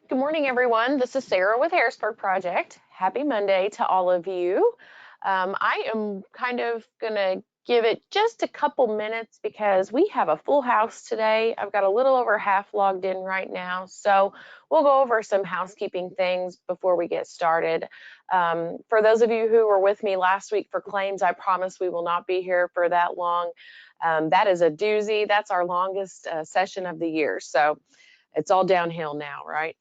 Good morning, everyone. This is Sarah with Harrisburg Project. Happy Monday to all of you. I am kind of going to give it just a couple minutes because we have a full house today. I've got a little over half logged in right now, so we'll go over some housekeeping things before we get started. For those of you who were with me last week for claims, I promise we will not be here for that long. That is a doozy. That's our longest session of the year, so it's all downhill now, right?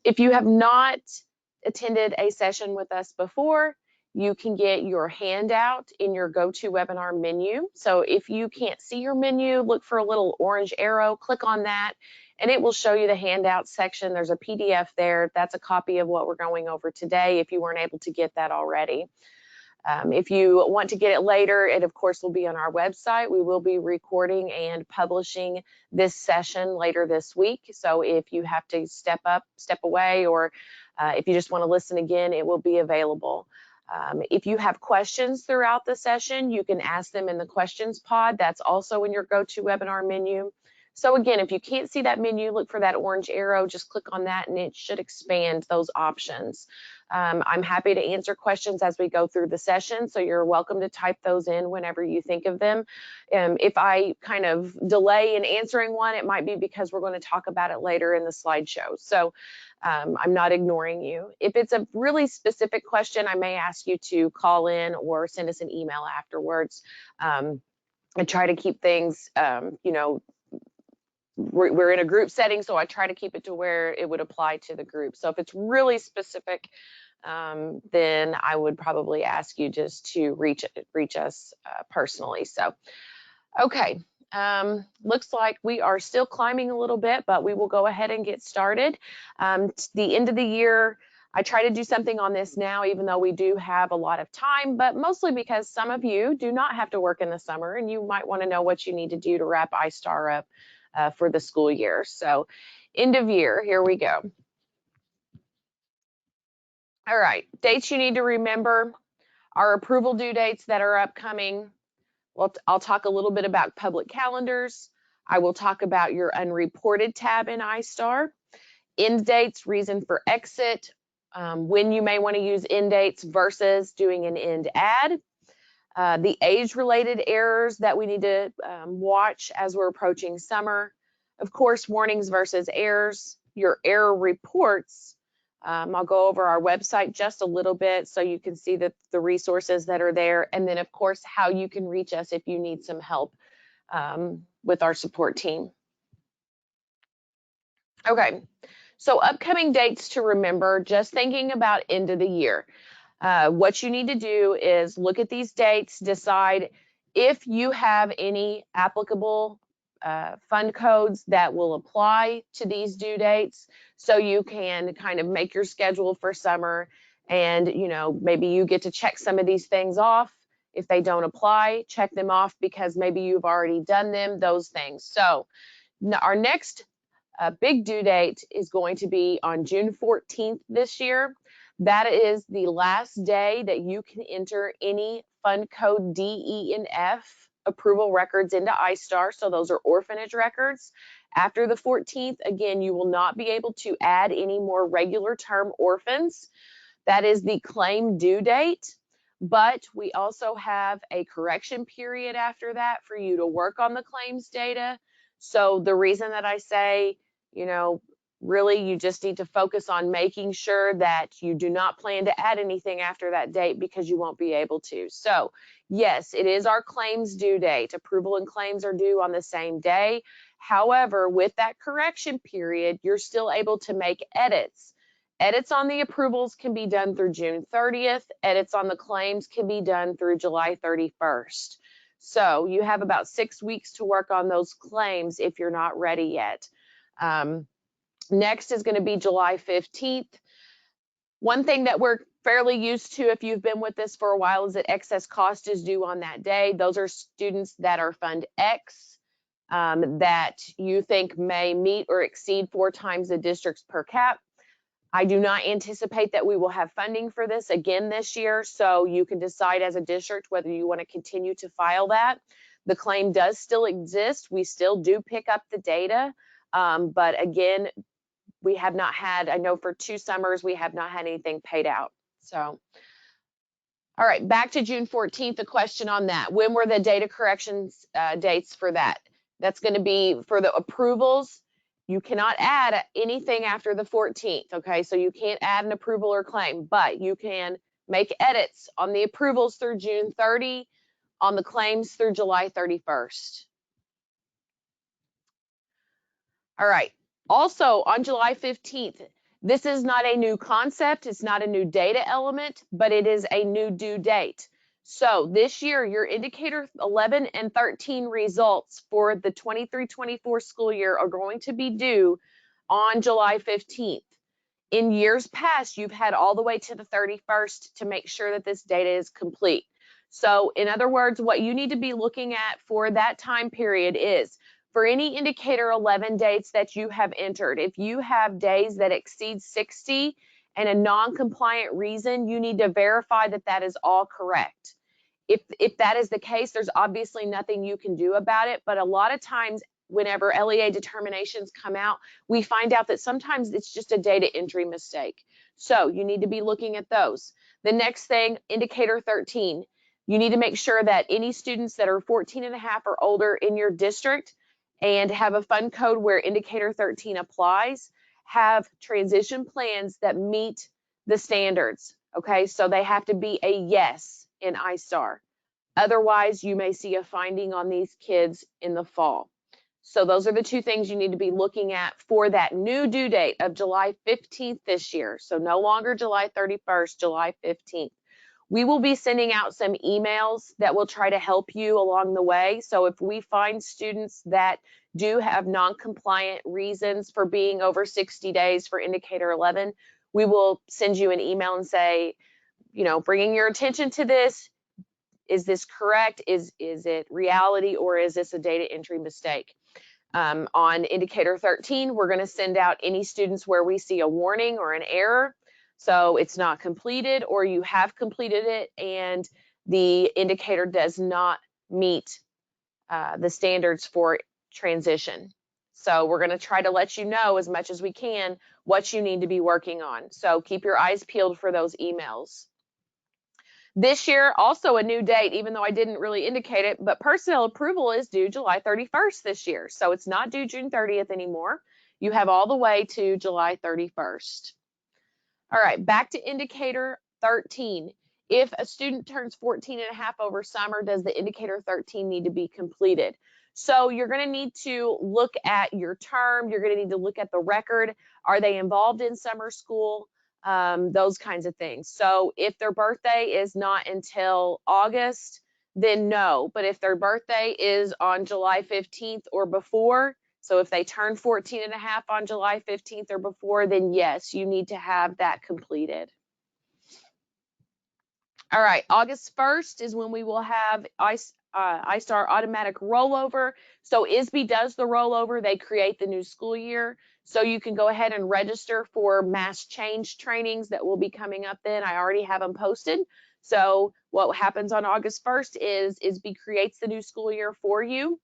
If you have not attended a session with us before, you can get your handout in your GoToWebinar menu. So if you can't see your menu, look for a little orange arrow, click on that, and it will show you the handout section. There's a PDF there. That's a copy of what we're going over today if you weren't able to get that already. If you want to get it later, it of course will be on our website. We will be recording and publishing this session later this week. So if you have to step away, or if you just want to listen again, it will be available. If you have questions throughout the session, you can ask them in the questions pod. That's also in your GoToWebinar menu. So again, if you can't see that menu, look for that orange arrow, just click on that and it should expand those options. I'm happy to answer questions as we go through the session, so you're welcome to type those in whenever you think of them. If I kind of delay in answering one, it might be because we're going to talk about it later in the slideshow. So I'm not ignoring you. If it's a really specific question, I may ask you to call in or send us an email afterwards. I try to keep things, we're in a group setting, so I try to keep it to where it would apply to the group. So if it's really specific, then I would probably ask you just to reach us personally. So, okay, looks like we are still climbing a little bit, but we will go ahead and get started. The end of the year, I try to do something on this now, even though we do have a lot of time, but mostly because some of you do not have to work in the summer, and you might want to know what you need to do to wrap iStar up for the school year. So end of year, here we go. All right, dates you need to remember, our approval due dates that are upcoming. Well, I'll talk a little bit about public calendars. I will talk about your unreported tab in iStar, end dates, reason for exit, when you may want to use end dates versus doing an end ad, the age-related errors that we need to watch as we're approaching summer. Of course, warnings versus errors, your error reports. I'll go over our website just a little bit so you can see the resources that are there. And then, of course, how you can reach us if you need some help with our support team. Okay, so upcoming dates to remember, just thinking about end of the year. What you need to do is look at these dates, decide if you have any applicable fund codes that will apply to these due dates, so you can kind of make your schedule for summer, and maybe you get to check some of these things off. If they don't apply, check them off because maybe you've already done them, those things. So our next big due date is going to be on June 14th this year. That is the last day that you can enter any fund code D, E, and F approval records into iStar. So those are orphanage records. After the 14th, again, you will not be able to add any more regular term orphans. That is the claim due date. But we also have a correction period after that for you to work on the claims data. So the reason that I say, really you just need to focus on making sure that you do not plan to add anything after that date, because you won't be able to. So yes, it is our claims due date. Approval and claims are due on the same day. However, with that correction period, you're still able to make edits. Edits on the approvals can be done through June 30th. Edits on the claims can be done through July 31st. So you have about 6 weeks to work on those claims if you're not ready yet. Next is going to be July 15th. One thing that we're fairly used to, if you've been with us for a while, is that excess cost is due on that day. Those are students that are Fund X that you think may meet or exceed 4 times the district's per cap. I do not anticipate that we will have funding for this again this year, so you can decide as a district whether you want to continue to file that. The claim does still exist. We still do pick up the data, but again, we have not had, I know for 2 summers, we have not had anything paid out. So, all right, back to June 14th, a question on that. When were the data corrections dates for that? That's going to be for the approvals. You cannot add anything after the 14th, okay? So you can't add an approval or claim, but you can make edits on the approvals through June 30, on the claims through July 31st. All right, also on July 15th, this is not a new concept, it's not a new data element, but it is a new due date. So this year, your indicator 11 and 13 results for the 23-24 school year are going to be due on July 15th. In years past, you've had all the way to the 31st to make sure that this data is complete. So in other words, what you need to be looking at for that time period is for any indicator 11 dates that you have entered, if you have days that exceed 60 and a non-compliant reason, you need to verify that that is all correct. If that is the case, there's obviously nothing you can do about it, but a lot of times whenever LEA determinations come out, we find out that sometimes it's just a data entry mistake. So you need to be looking at those. The next thing, indicator 13, you need to make sure that any students that are 14 and a half or older in your district and have a fund code where indicator 13 applies, have transition plans that meet the standards, okay? So they have to be a yes in ISTAR. Otherwise, you may see a finding on these kids in the fall. So those are the two things you need to be looking at for that new due date of July 15th this year. So no longer July 31st, July 15th. We will be sending out some emails that will try to help you along the way. So if we find students that do have non-compliant reasons for being over 60 days for indicator 11, we will send you an email and say, you know, bringing your attention to this. Is this correct? Is it reality, or is this a data entry mistake? On indicator 13, we're going to send out any students where we see a warning or an error. So it's not completed, or you have completed it and the indicator does not meet the standards for transition. So we're going to try to let you know as much as we can what you need to be working on. So keep your eyes peeled for those emails. This year, also a new date, even though I didn't really indicate it, but personnel approval is due July 31st this year. So it's not due June 30th anymore. You have all the way to July 31st. All right, back to indicator 13. If a student turns 14 and a half over summer, does the indicator 13 need to be completed? So you're going to need to look at your term. You're going to need to look at the record. Are they involved in summer school? Those kinds of things. So if their birthday is not until August, then no. But if their birthday is on July 15th or before, so if they turn 14 and a half on July 15th or before, then yes, you need to have that completed. All right, August 1st is when we will have ISTAR automatic rollover. So ISB does the rollover, they create the new school year. So you can go ahead and register for mass change trainings that will be coming up then. I already have them posted. So what happens on August 1st is ISB creates the new school year for you.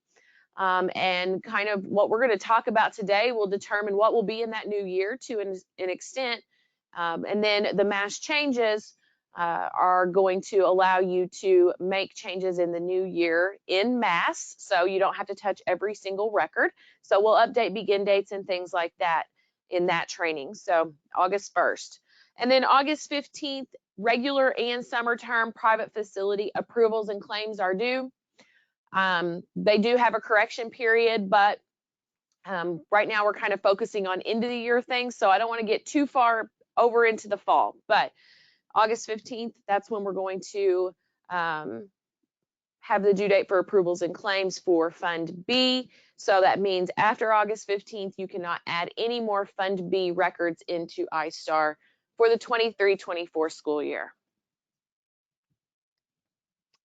And kind of what we're going to talk about today will determine what will be in that new year to an extent. And then the mass changes are going to allow you to make changes in the new year in mass, so you don't have to touch every single record. So we'll update begin dates and things like that in that training. So August 1st. And then August 15th, regular and summer term private facility approvals and claims are due. They do have a correction period, but right now we're kind of focusing on end of the year things, so I don't want to get too far over into the fall. But August 15th, that's when we're going to have the due date for approvals and claims for Fund B. So that means after August 15th, you cannot add any more Fund B records into ISTAR for the 23-24 school year.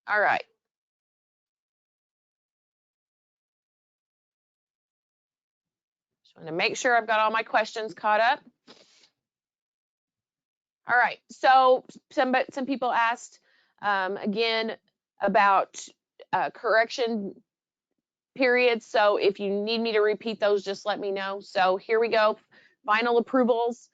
All right. Just want to make sure I've got all my questions caught up. All right, so some people asked again about correction periods. So if you need me to repeat those, just let me know. So here we go. final approvals.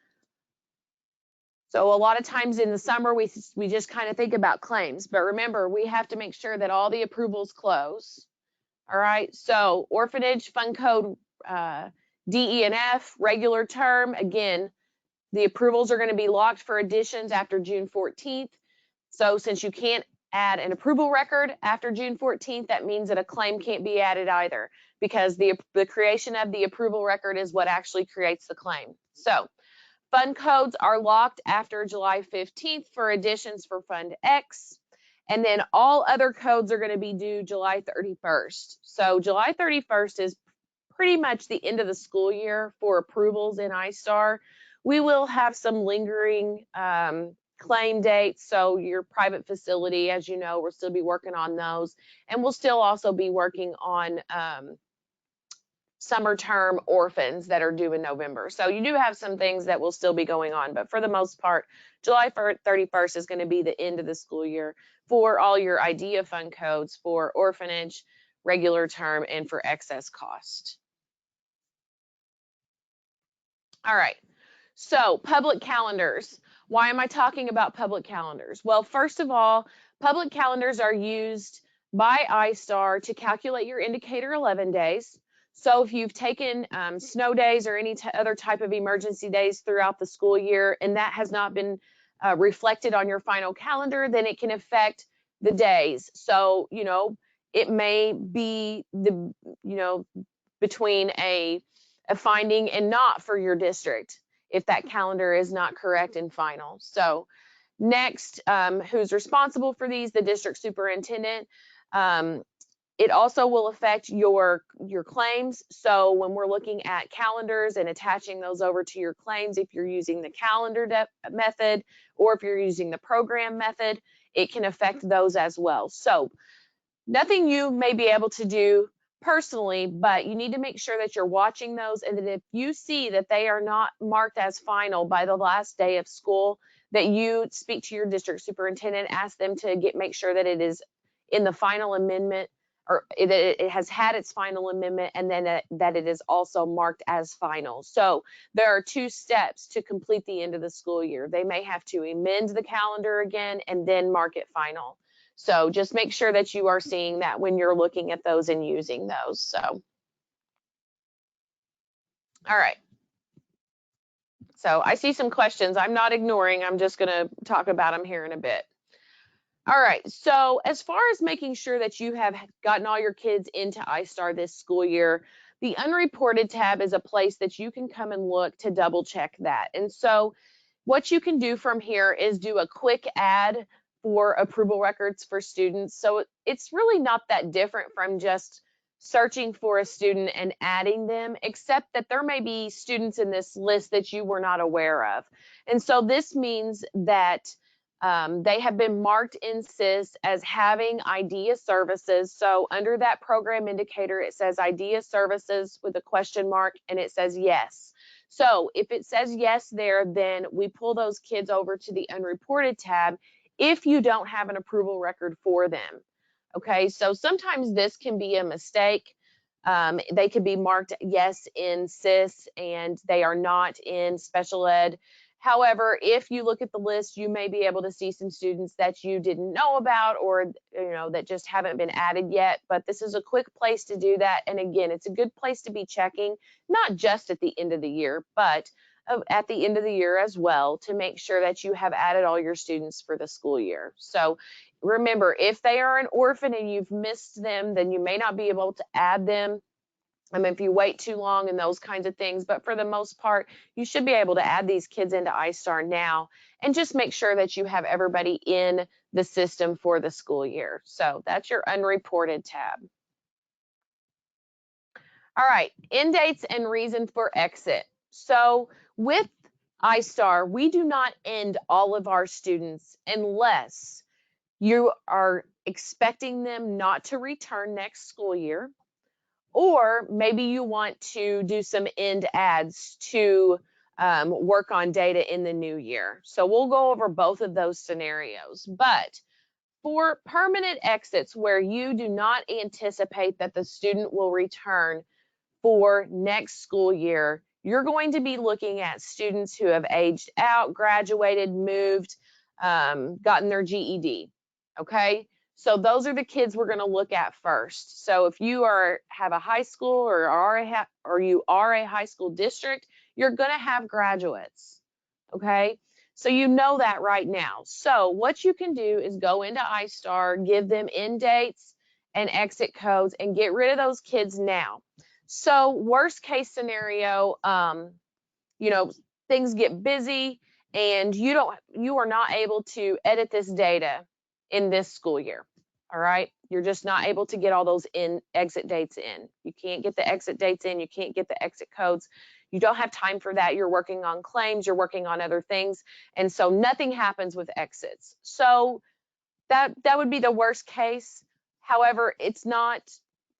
So a lot of times in the summer, we just kind of think about claims, but remember, we have to make sure that all the approvals close. All right, so orphanage fund code D, E, and F, regular term, again, the approvals are going to be locked for additions after June 14th. So since you can't add an approval record after June 14th, that means that a claim can't be added either, because the creation of the approval record is what actually creates the claim. So fund codes are locked after July 15th for additions for Fund X. And then all other codes are going to be due July 31st. So July 31st is pretty much the end of the school year for approvals in iStar. We will have some lingering claim dates. So your private facility, as you know, we'll still be working on those. And we'll still also be working on summer term orphans that are due in November. So you do have some things that will still be going on, but for the most part, July 31st is going to be the end of the school year for all your IDEA fund codes for orphanage, regular term, and for excess cost. All right, so public calendars. Why am I talking about public calendars? Well, first of all, public calendars are used by iStar to calculate your indicator 11 days. So if you've taken snow days or any other type of emergency days throughout the school year and that has not been reflected on your final calendar, then it can affect the days. So, you know, it may be the, you know, between a finding and not for your district if that calendar is not correct and final. So next, who's responsible for these? The district superintendent. It also will affect your claims. So when we're looking at calendars and attaching those over to your claims, if you're using the calendar method or if you're using the program method, it can affect those as well. So nothing you may be able to do personally, but you need to make sure that you're watching those, and that if you see that they are not marked as final by the last day of school, that you speak to your district superintendent, ask them to make sure that it is in the final amendment, or that it has had its final amendment, and then that it is also marked as final. So there are 2 steps to complete the end of the school year. They may have to amend the calendar again and then mark it final. So just make sure that you are seeing that when you're looking at those and using those. So, all right. So I see some questions. I'm not ignoring. I'm just going to talk about them here in a bit. All right. So as far as making sure that you have gotten all your kids into iStar this school year, the unreported tab is a place that you can come and look to double check that. And so what you can do from here is do a quick add for approval records for students. So it's really not that different from just searching for a student and adding them, except that there may be students in this list that you were not aware of. And so this means that they have been marked in SIS as having IDEA services. So under that program indicator, it says IDEA services with a question mark, and it says yes. So if it says yes there, then we pull those kids over to the unreported tab if you don't have an approval record for them. Okay, so sometimes this can be a mistake. They could be marked yes in SIS and they are not in special ed. However, if you look at the list, you may be able to see some students that you didn't know about, or that just haven't been added yet. But this is a quick place to do that. And again, it's a good place to be checking, not just at the end of the year, but at the end of the year as well, to make sure that you have added all your students for the school year. So remember, if they are an orphan and you've missed them, then you may not be able to add them. I mean, if you wait too long and those kinds of things, but for the most part, you should be able to add these kids into iStar now and just make sure that you have everybody in the system for the school year. So that's your unreported tab. All right, end dates and reason for exit. So with iStar, we do not end all of our students unless you are expecting them not to return next school year, or maybe you want to do some end adds to work on data in the new year. So we'll go over both of those scenarios. But for permanent exits where you do not anticipate that the student will return for next school year, you're going to be looking at students who have aged out, graduated, moved, gotten their GED, okay? So those are the kids we're going to look at first. So if you have a high school or you are a high school district, you're going to have graduates, okay? So you know that right now. So what you can do is go into iStar, give them end dates and exit codes, and get rid of those kids now. So worst case scenario, you know, things get busy and you are not able to edit this data in this school year. All right. You're just not able to get all those exit dates in. You can't get the exit dates in. You can't get the exit codes. You don't have time for that. You're working on claims. You're working on other things. And so nothing happens with exits. So that would be the worst case. However, it's not,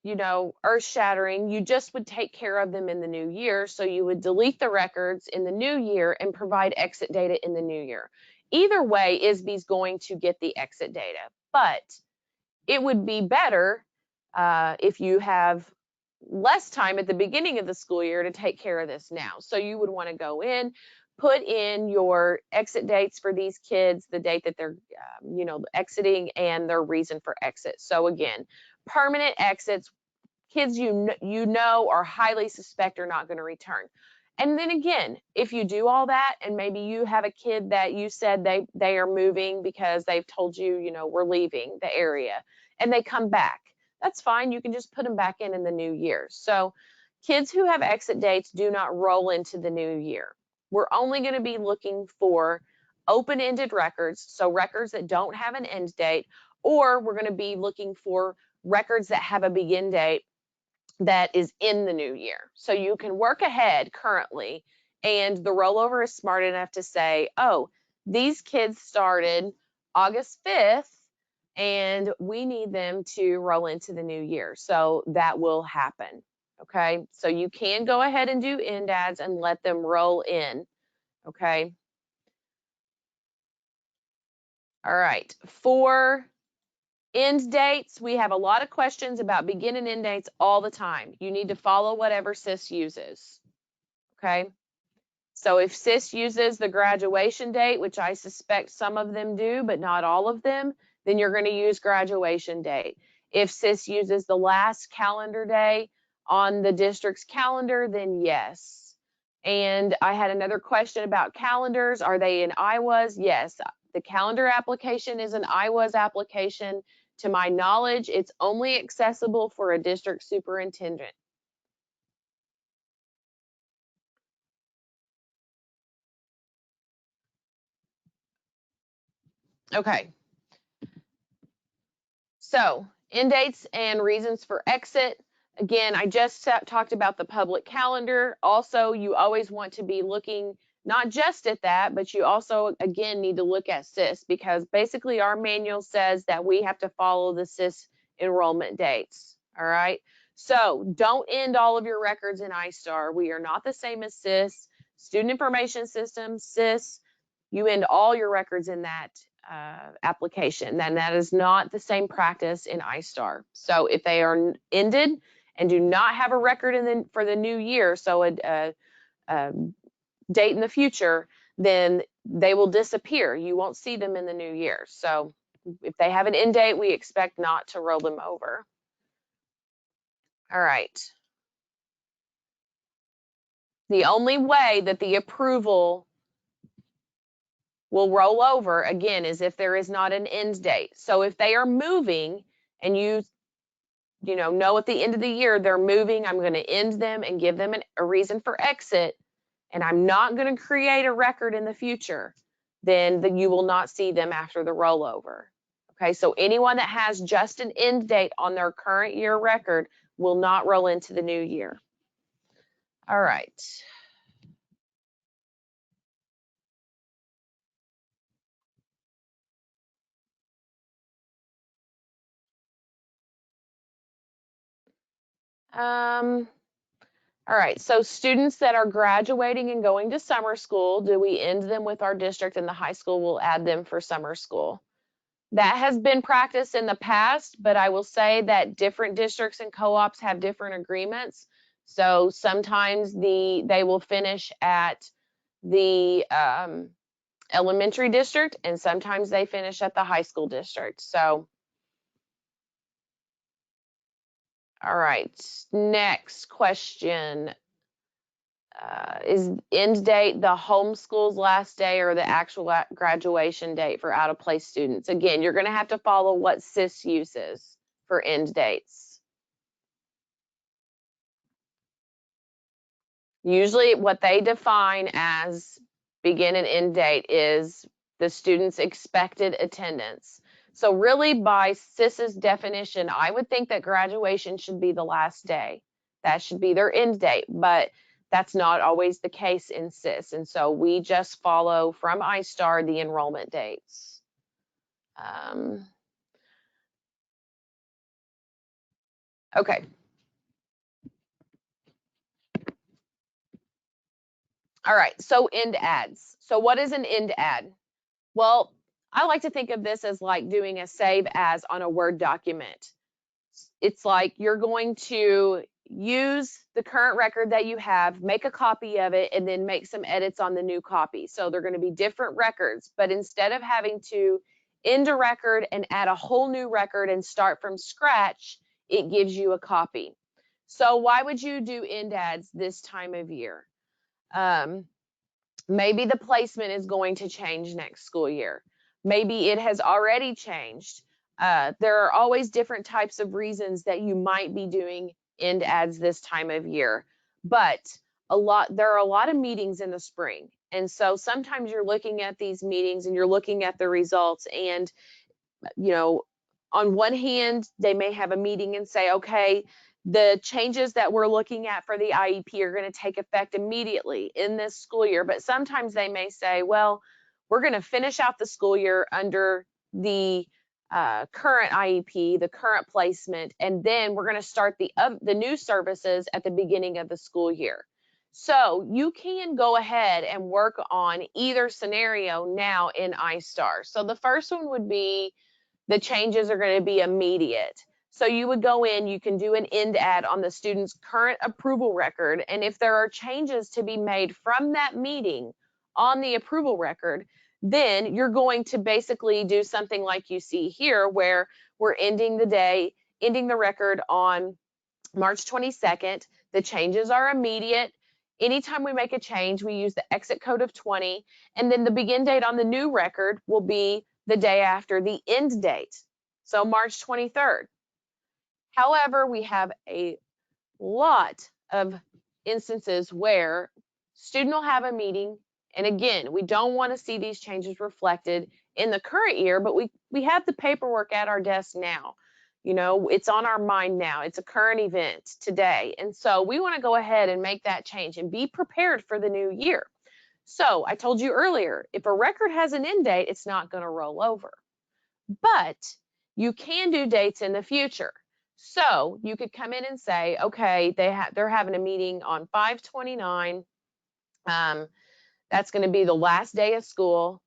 you know, earth shattering. You just would take care of them in the new year. So you would delete the records in the new year and provide exit data in the new year. Either way, ISBE's going to get the exit data, but it would be better if you have less time at the beginning of the school year to take care of this now. So you would want to go in, put in your exit dates for these kids, the date that they're, you know, exiting and their reason for exit. So again, permanent exits, kids you know or highly suspect are not going to return. And then again, if you do all that and maybe you have a kid that you said they are moving because they've told you, you know, we're leaving the area and they come back, that's fine. You can just put them back in the new year. So kids who have exit dates do not roll into the new year. We're only going to be looking for open-ended records, so records that don't have an end date, or we're going to be looking for records that have a begin date that is in the new year. So you can work ahead currently, and the rollover is smart enough to say, oh, these kids started August 5th, and we need them to roll into the new year. So that will happen, okay? So you can go ahead and do end ads and let them roll in, okay? All right, for end dates, we have a lot of questions about begin and end dates all the time. You need to follow whatever SIS uses, okay? So if SIS uses the graduation date, which I suspect some of them do, but not all of them, then you're going to use graduation date. If SIS uses the last calendar day on the district's calendar, then yes. And I had another question about calendars. Are they in IWAS? Yes. The calendar application is an IWAS application. To my knowledge, it's only accessible for a district superintendent. Okay. So end dates and reasons for exit. Again, I just talked about the public calendar. Also, you always want to be looking not just at that, but you also, again, need to look at SIS, because basically our manual says that we have to follow the SIS enrollment dates. All right. So don't end all of your records in iStar. We are not the same as SIS. Student Information System, SIS, you end all your records in that application. And that is not the same practice in iStar. So if they are ended and do not have a record for the new year, so a date in the future, then they will disappear. You won't see them in the new year. So if they have an end date, we expect not to roll them over. All right. The only way that the approval will roll over, again, is if there is not an end date. So if they are moving and you know at the end of the year they're moving, I'm going to end them and give them a reason for exit, and I'm not going to create a record in the future, then you will not see them after the rollover. Okay, so anyone that has just an end date on their current year record will not roll into the new year. All right. All right, so students that are graduating and going to summer school, do we end them with our district, and the high school will add them for summer school? That has been practiced in the past, but I will say that different districts and co-ops have different agreements. So sometimes they will finish at the elementary district, and sometimes they finish at the high school district. So, all right, next question. Is end date the homeschool's last day or the actual graduation date for out-of-place students? Again, you're going to have to follow what SIS uses for end dates. Usually what they define as begin and end date is the student's expected attendance. So really by SIS's definition, I would think that graduation should be the last day. That should be their end date, but that's not always the case in SIS. And so we just follow from iStar the enrollment dates. Okay. All right, so end ads. So what is an end ad? Well, I like to think of this as like doing a save as on a Word document. It's like you're going to use the current record that you have, make a copy of it, and then make some edits on the new copy. So they're going to be different records, but instead of having to end a record and add a whole new record and start from scratch, it gives you a copy. So why would you do end ads this time of year? Maybe the placement is going to change next school year. Maybe it has already changed. There are always different types of reasons that you might be doing end ads this time of year, but there are a lot of meetings in the spring. And so sometimes you're looking at these meetings and you're looking at the results, and you know, on one hand, they may have a meeting and say, okay, the changes that we're looking at for the IEP are going to take effect immediately in this school year. But sometimes they may say, well, we're going to finish out the school year under the current IEP, the current placement, and then we're going to start the new services at the beginning of the school year. So you can go ahead and work on either scenario now in iStar. So the first one would be the changes are going to be immediate. So you would go in, you can do an end ad on the student's current approval record, and if there are changes to be made from that meeting on the approval record, then you're going to basically do something like you see here, where we're ending the record on March 22nd. The changes are immediate. Anytime we make a change, we use the exit code of 20, and then the begin date on the new record will be the day after the end date, so March 23rd. However, we have a lot of instances where student will have a meeting, and again, we don't want to see these changes reflected in the current year, but we have the paperwork at our desk now. You know, it's on our mind now. It's a current event today, and so we want to go ahead and make that change and be prepared for the new year. So I told you earlier, if a record has an end date, it's not going to roll over. But you can do dates in the future. So you could come in and say, okay, they're having a meeting on 5/29. That's going to be the last day of school.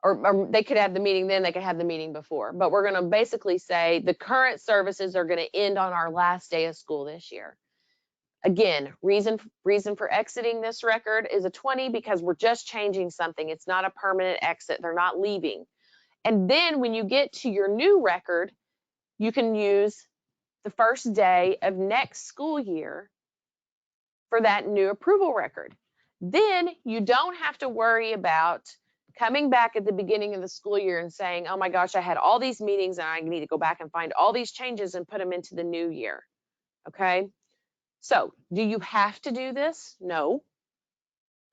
Or they could have the meeting then, they could have the meeting before. But we're going to basically say the current services are going to end on our last day of school this year. Again, reason for exiting this record is a 20 because we're just changing something. It's not a permanent exit. They're not leaving. And then when you get to your new record, you can use the first day of next school year for that new approval record. Then you don't have to worry about coming back at the beginning of the school year and saying, oh my gosh, I had all these meetings and I need to go back and find all these changes and put them into the new year. Okay. So do you have to do this? No.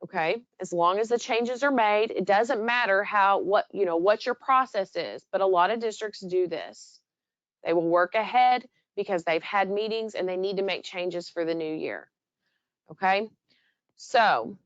Okay. As long as the changes are made, it doesn't matter what your process is, but a lot of districts do this. They will work ahead because they've had meetings and they need to make changes for the new year. Okay. So,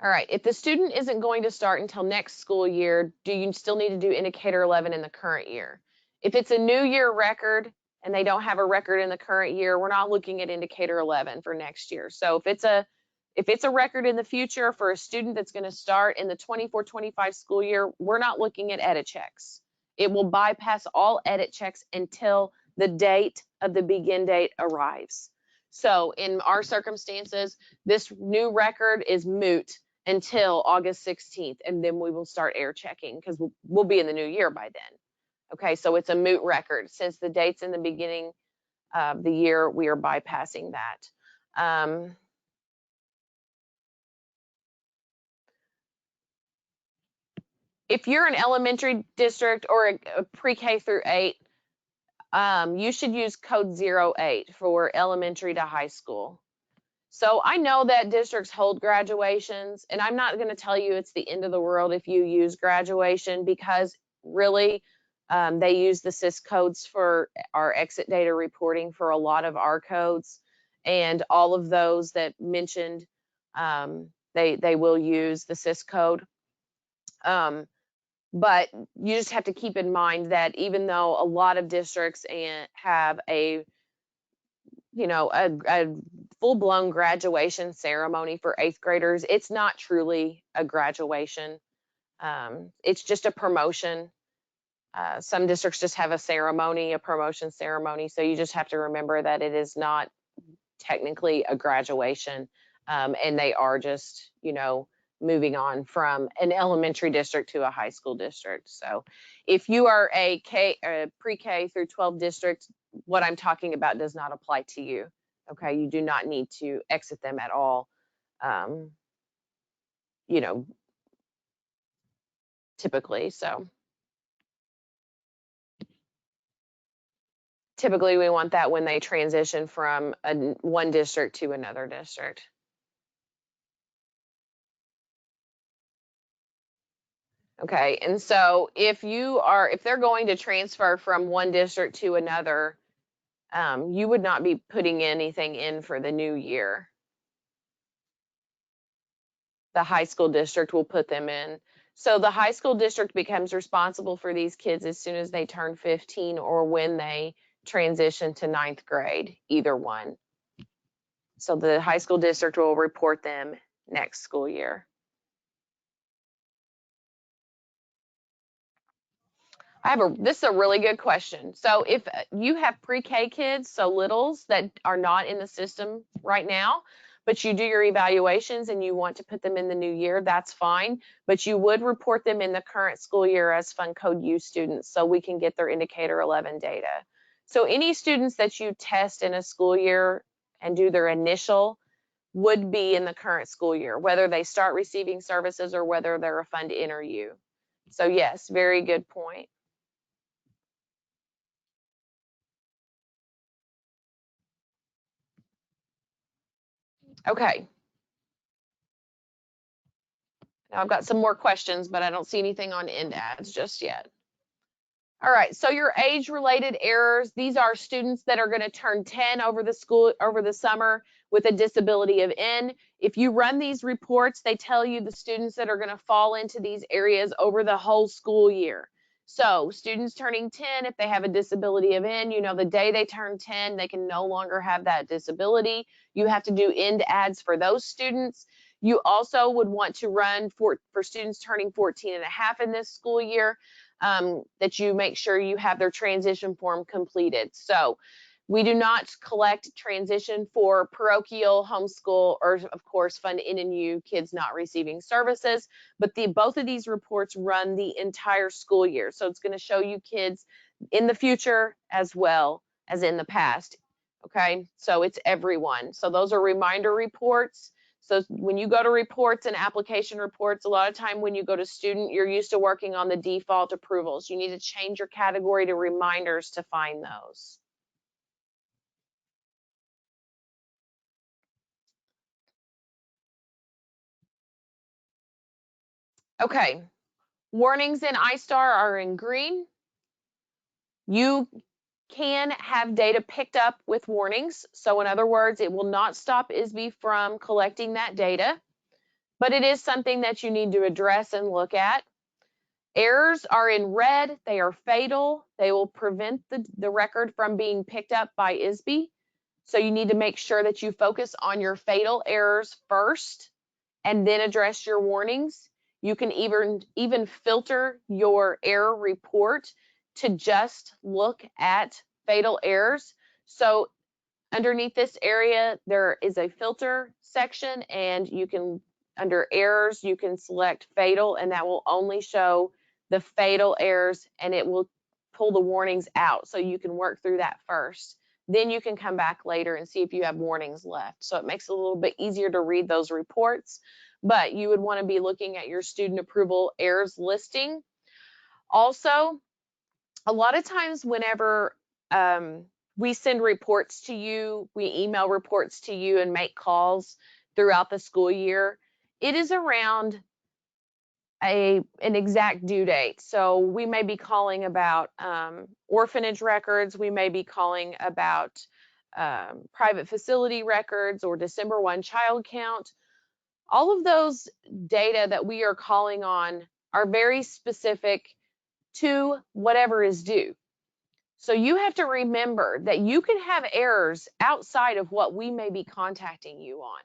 all right, if the student isn't going to start until next school year, do you still need to do indicator 11 in the current year? If it's a new year record and they don't have a record in the current year, we're not looking at indicator 11 for next year. So if it's a record in the future for a student that's going to start in the 24-25 school year, we're not looking at edit checks. It will bypass all edit checks until the date of the begin date arrives. So in our circumstances, this new record is moot until August 16th, and then we will start air checking because we'll be in the new year by then. Okay, so it's a moot record. Since the date's in the beginning of the year, we are bypassing that. If you're an elementary district or a pre-K through 8, you should use code 08 for elementary to high school. So I know that districts hold graduations, and I'm not going to tell you it's the end of the world if you use graduation, because really they use the SIS codes for our exit data reporting for a lot of our codes, and all of those that mentioned, they will use the SIS code. But you just have to keep in mind that even though a lot of districts have a full-blown graduation ceremony for 8th graders, it's not truly a graduation. It's just a promotion. Some districts just have a promotion ceremony. So you just have to remember that it is not technically a graduation. And they are just, moving on from an elementary district to a high school district. So if you are a pre-K through 12 district, what I'm talking about does not apply to you. Okay, you do not need to exit them at all. Typically, so typically we want that when they transition from one district to another district. Okay, and so if they're going to transfer from one district to another, you would not be putting anything in for the new year. The high school district will put them in. So the high school district becomes responsible for these kids as soon as they turn 15 or when they transition to 9th grade, either one. So the high school district will report them next school year. This is a really good question. So if you have pre-K kids, so littles that are not in the system right now, but you do your evaluations and you want to put them in the new year, that's fine. But you would report them in the current school year as Fund Code U students so we can get their indicator 11 data. So any students that you test in a school year and do their initial would be in the current school year, whether they start receiving services or whether they're a Fund Enter U. So yes, very good point. Okay. Now I've got some more questions, but I don't see anything on end ads just yet. All right, so your age-related errors, these are students that are going to turn 10 over the summer with a disability of N. If you run these reports, they tell you the students that are going to fall into these areas over the whole school year. So students turning 10, if they have a disability of N, the day they turn 10, they can no longer have that disability. You have to do end ads for those students. You also would want to run for students turning 14 and a half in this school year, that you make sure you have their transition form completed. So we do not collect transition for parochial, homeschool, or of course Fund N&U kids not receiving services, but both of these reports run the entire school year. So it's going to show you kids in the future as well as in the past. Okay, so it's everyone. So those are reminder reports. So when you go to reports and application reports, a lot of time when you go to student, you're used to working on the default approvals. You need to change your category to reminders to find those. Okay, warnings in iStar are in green. You can have data picked up with warnings. So in other words, it will not stop ISBE from collecting that data, but it is something that you need to address and look at. Errors are in red. They are fatal. They will prevent the record from being picked up by ISBE. So you need to make sure that you focus on your fatal errors first and then address your warnings. You can even filter your error report to just look at fatal errors. So underneath this area, there is a filter section, and you can, under errors, you can select fatal, and that will only show the fatal errors, and it will pull the warnings out. So you can work through that first. Then you can come back later and see if you have warnings left. So it makes it a little bit easier to read those reports, but you would want to be looking at your student approval errors listing. Also, a lot of times whenever we send reports to you, we email reports to you and make calls throughout the school year, it is around an exact due date. So we may be calling about orphanage records, we may be calling about private facility records or December 1 child count. All of those data that we are calling on are very specific to whatever is due. So you have to remember that you can have errors outside of what we may be contacting you on.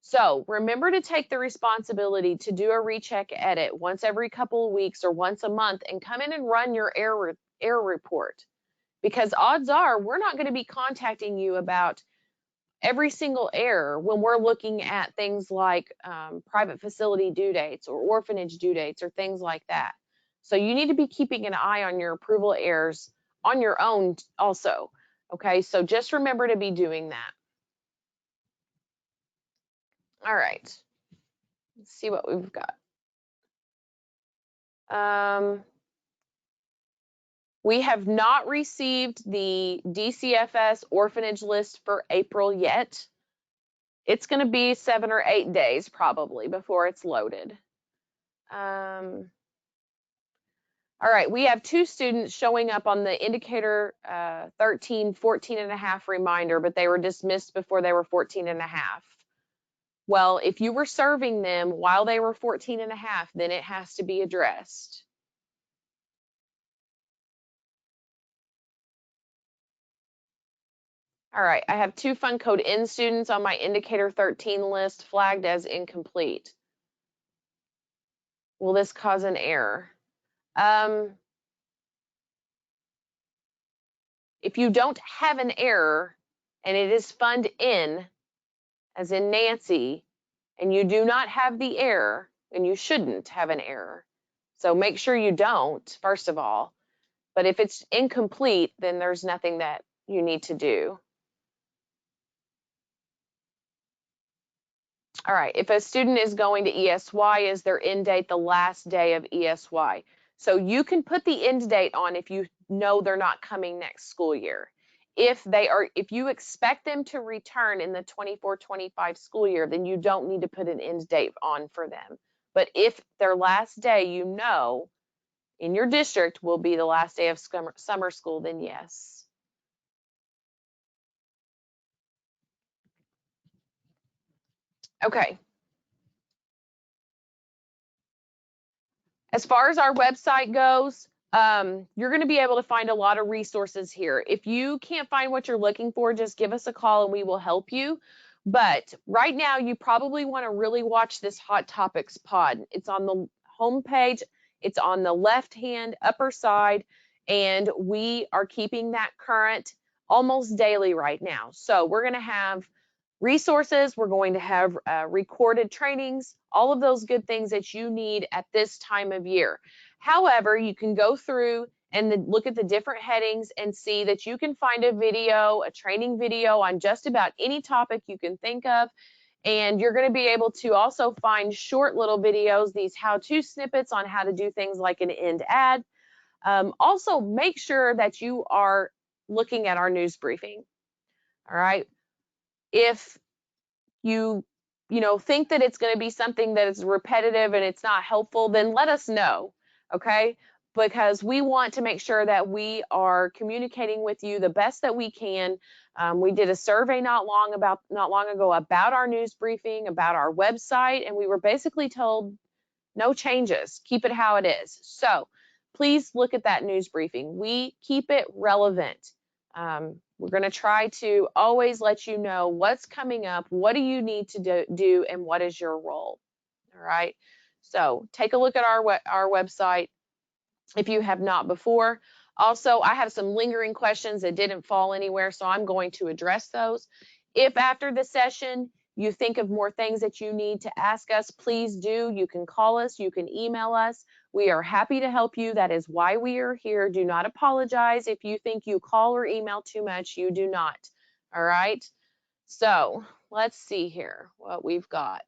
So remember to take the responsibility to do a recheck edit once every couple of weeks or once a month and come in and run your error report, because odds are we're not going to be contacting you about every single error when we're looking at things like private facility due dates or orphanage due dates or things like that. So you need to be keeping an eye on your approval errors on your own also. Okay, so just remember to be doing that. All right, let's see what we've got. We have not received the DCFS orphanage list for April yet. It's going to be 7 or 8 days probably before it's loaded. All right, we have 2 students showing up on the indicator 13, 14 and a half reminder, but they were dismissed before they were 14 and a half. Well, if you were serving them while they were 14 and a half, then it has to be addressed. All right, I have 2 Fund Code N students on my indicator 13 list flagged as incomplete. Will this cause an error? If you don't have an error and it is Fund N, as in Nancy, and you do not have the error, then you shouldn't have an error. So make sure you don't, first of all. But if it's incomplete, then there's nothing that you need to do. All right, if a student is going to ESY, is their end date the last day of ESY? So you can put the end date on if you know they're not coming next school year. If you expect them to return in the 24-25 school year, then you don't need to put an end date on for them. But if their last day, you know, in your district will be the last day of summer school, then yes. Okay. As far as our website goes, you're going to be able to find a lot of resources here. If you can't find what you're looking for, just give us a call and we will help you. But right now, you probably want to really watch this Hot Topics pod. It's on the home page. It's on the left-hand upper side, and we are keeping that current almost daily right now. So we're going to have resources, we're going to have recorded trainings, all of those good things that you need at this time of year. However, you can go through and look at the different headings and see that you can find a video, a training video on just about any topic you can think of. And you're going to be able to also find short little videos, these how-to snippets on how to do things like an end ad. Also, make sure that you are looking at our news briefing. All right. If you think that it's going to be something that is repetitive and it's not helpful, then let us know, okay? Because we want to make sure that we are communicating with you the best that we can. We did a survey not long ago about our news briefing, about our website, and we were basically told no changes, keep it how it is. So please look at that news briefing. We keep it relevant. We're going to try to always let you know what's coming up, what do you need to do, and what is your role. All right. So take a look at our website if you have not before. Also, I have some lingering questions that didn't fall anywhere, so I'm going to address those. If after the session you think of more things that you need to ask us, please do. You can call us, you can email us. We are happy to help you. That is why we are here. Do not apologize if you think you call or email too much. You do not. All right. So let's see here what we've got.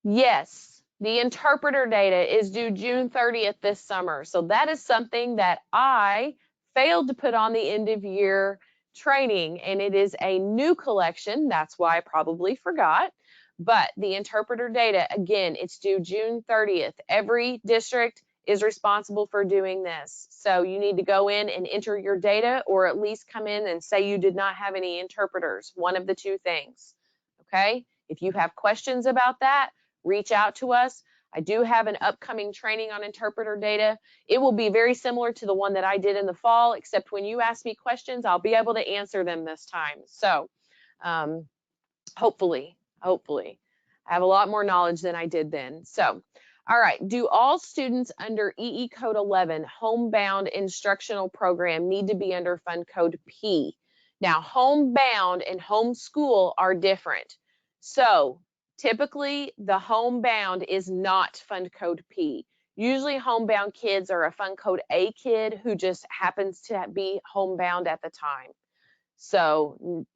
Yes, the interpreter data is due June 30th this summer. So that is something that I failed to put on the end of year training, and it is a new collection. That's why I probably forgot. But the interpreter data, again, it's due June 30th. Every district is responsible for doing this. So you need to go in and enter your data, or at least come in and say you did not have any interpreters, one of the two things. Okay? If you have questions about that, reach out to us. I do have an upcoming training on interpreter data. It will be very similar to the one that I did in the fall, except when you ask me questions, I'll be able to answer them this time. So hopefully, I have a lot more knowledge than I did then. So, all right, do all students under EE Code 11 homebound instructional program need to be under Fund Code P? Now, homebound and homeschool are different. So typically the homebound is not Fund Code P. Usually homebound kids are a Fund Code A kid who just happens to be homebound at the time. So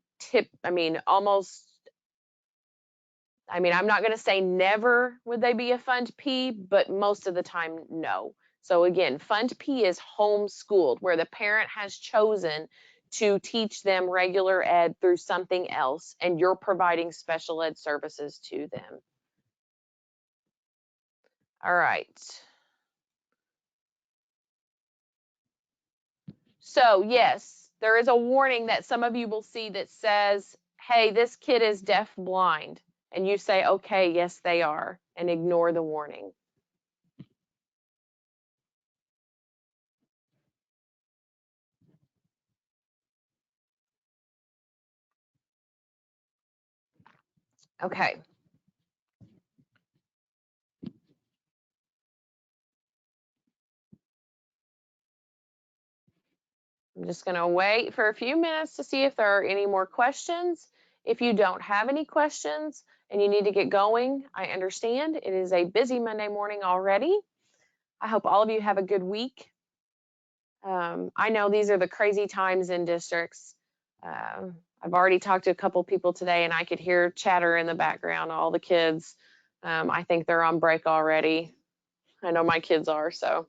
I'm not going to say never would they be a Fund P, but most of the time, no. So again, Fund P is homeschooled, where the parent has chosen to teach them regular ed through something else, and you're providing special ed services to them. All right. So yes, there is a warning that some of you will see that says, hey, this kid is deaf blind. And you say, okay, yes, they are, and ignore the warning. Okay. I'm just going to wait for a few minutes to see if there are any more questions. If you don't have any questions and you need to get going, I understand. It is a busy Monday morning already. I hope all of you have a good week. I know these are the crazy times in districts. I've already talked to a couple people today, and I could hear chatter in the background, all the kids. I think they're on break already. I know my kids are, so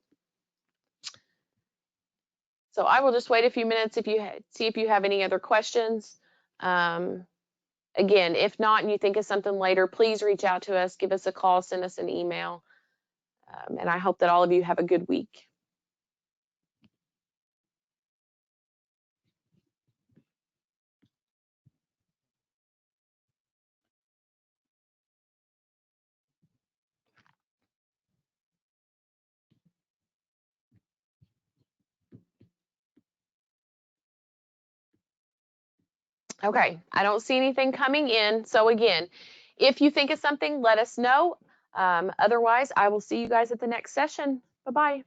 I will just wait a few minutes see if you have any other questions. Again, if not, and you think of something later, please reach out to us, give us a call, send us an email. And I hope that all of you have a good week. Okay, I don't see anything coming in. So again, if you think of something, let us know. Otherwise, I will see you guys at the next session. Bye-bye.